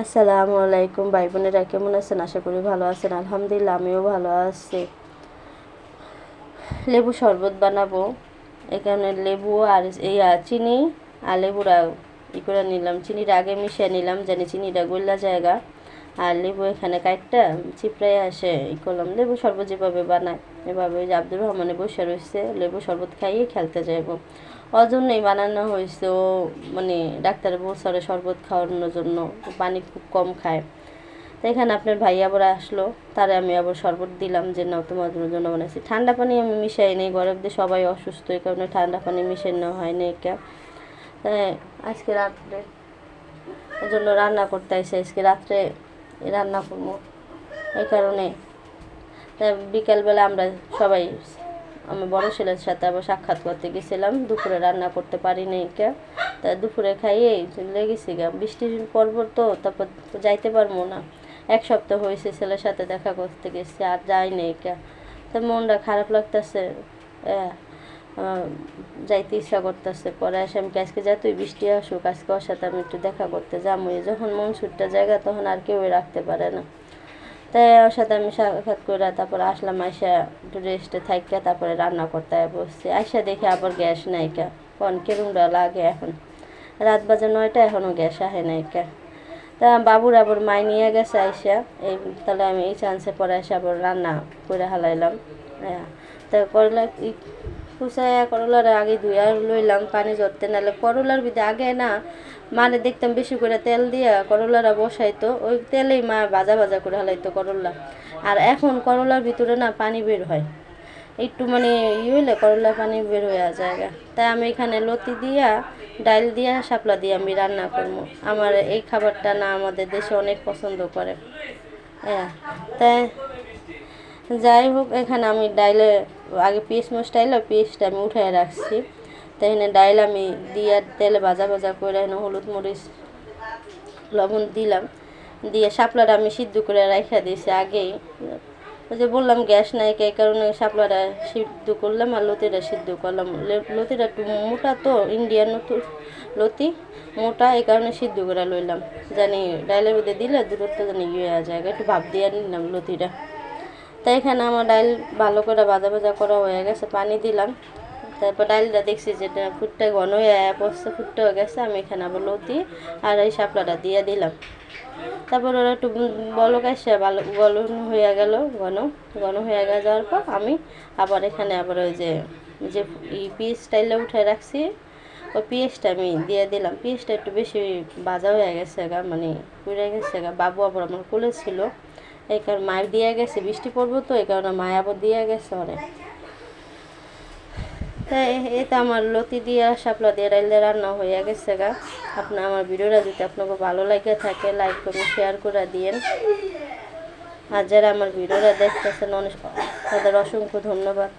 আসসালামু আলাইকুম ভাই বোনেরা, কেমন আছেন? আশা করি ভালো আছেন। আলহামদুলিল্লাহ আমিও ভালো আছি। লেবু শরবত বানাবো। এখানে লেবু আর চিনি আর লেবুরা করে নিলাম। চিনিটা আগে মিশিয়ে নিলাম যেন চিনিটা গলা জায়গা। আর লেবু এখানে কাটটা চিপড়াই আসে করলাম। লেবু শরবত যেভাবে বানায় এভাবে যে আব্দুর রহমানে বসে রয়েছে, লেবু শরবত খাইয়ে খেলতে যাইব। ওর জন্যই বানানো হয়েছে। ও মানে ডাক্তারে বলছে শরবত খাওয়ানোর জন্য, পানি খুব কম খায়। তো এখানে আপনার ভাই আবার আসলো, তারে আমি আবার শরবত দিলাম যে নাও তোমার জন্য বানাইছি। ঠান্ডা পানি আমি মিশাই নেই, গরম দিয়ে সবাই অসুস্থ, এই কারণে ঠান্ডা পানি মিশানো হয় না। হ্যাঁ, আজকে রাত্রে এই জন্য রান্না করতে আসে, আজকে রাত্রে রান্না করবো এই কারণে। তাই বিকালবেলা আমরা সবাই আমার বড় ছেলের সাথে আবার সাক্ষাৎ করতে গেছিলাম। দুপুরে রান্না করতে পারিনি তা দুপুরে খাইয়ে চলে গেছি গা। বৃষ্টির পর্ব তো, তারপর যাইতে পারবো না। এক সপ্তাহ হয়েছে ছেলের সাথে দেখা করতে গেছি, আর যাইনি তা মনটা খারাপ লাগতেছে। যাইতে ইচ্ছা করতেছে। পরে আসে আমি আজকে যা তুই বৃষ্টি আসুক, আজকে ওর সাথে আমি একটু দেখা করতে যাবো। যখন মন ছুটটা জায়গা তখন আর কেউ রাখতে পারে না। তাই ওর সাথে আমি সাক্ষাৎ করে তারপরে আসলাম। আইসা একটু রেস্টে থাইকা তারপরে রান্না করতে বসছি। আইসা দেখে আবার গ্যাস নাইকা। কন কেরুমটা লাগে এখন, রাত বাজে 9টা, এখনও গ্যাস আহে নাইকা। তা বাবুর আবার মাই নিয়ে গেছে আইসা। এই তাহলে আমি এই চান্সে পরে এসে আবার রান্না করে হালাইলাম। তা করলা কুচায়া করলার আগে ধুইয়া লইলাম পানি জড়তে, নাহলে করলার ভিতরে আগে না মানে দেখতাম বেশি করে তেল দিয়া করলারা বসাইতো, ওই তেলেই মা ভাজা ভাজা করে হালাইতো করলা। আর এখন করলার ভিতরে না পানি বের হয়, একটু মানে হইলে করলার পানি বের হয়ে যায়। তাই আমি এখানে লতি দিয়া ডাইল দিয়া শাপলা দিয়ে আমি রান্না করবো। আমার এই খাবারটা না আমাদের দেশে অনেক পছন্দ করে। তাই যাই হোক, এখানে আমি ডাইলে আগে পিস স্টাইলে পিসটা আমি উঠাই রাখছি। তাই এখানে ডাইল আমি দিয়ে তেলে ভাজা ভাজা করে এনে হলুদ মরিচ লবণ দিলাম, দিয়ে শাপলাটা আমি সিদ্ধ করে রাখা দিয়েছি আগেই। ওই যে বললাম গ্যাস নাই, এই কারণে শাপলাটা সিদ্ধ করলাম আর লতিটা সিদ্ধ করলাম। লতিটা একটু মোটা তো, ইন্ডিয়ান লতি মোটা, এই কারণে সিদ্ধ করে লইলাম জানি ডাইলের মধ্যে দিলে দূরত্ব জানি হয়ে যায়। একটু ভাপ দিয়ে নিলাম লতিটা। তাই এখানে আমার ডাইল ভালো করে ভাজা ভাজা করা হয়ে গেছে, পানি দিলাম। তারপর ডাইলটা দেখছি যেটা ফুটটা ঘন হয়ে পড়ছে, ফুটতে হয়ে গেছে। আমি এখানে আবার লতি আর এই শাপলাটা দিয়ে দিলাম। তারপর ওরা একটু বলক আসে, ভালো গলন হয়ে গেল, ঘন ঘন হয়ে যাওয়ার পর আমি আবার এখানে আবার ওই যে যে পিস স্টাইলে উঠে রাখছি ওই পিসটা আমি দিয়ে দিলাম। পিসটা একটু বেশি ভাজা হয়ে গেছে মানে পুড়ে গেছে বাবু আবার আমার কোলে ছিল, এই কারণে মায়ের দিয়ে গেছে। বৃষ্টি পড়বো তো, এই কারণে মায় আবার দিয়ে গেছে অনেক। তাই এটা আমার লতি দিয়ে শাপলা দিয়ে ডাইল দিয়ে রান্না হয়ে গেছে আপনার আমার ভিডিওটা যদি আপনাকে ভালো লাগে থাকে লাইক করে শেয়ার করে দিয়েন। আর যারা আমার ভিডিওটা দেখতেছেন তাদের অসংখ্য ধন্যবাদ।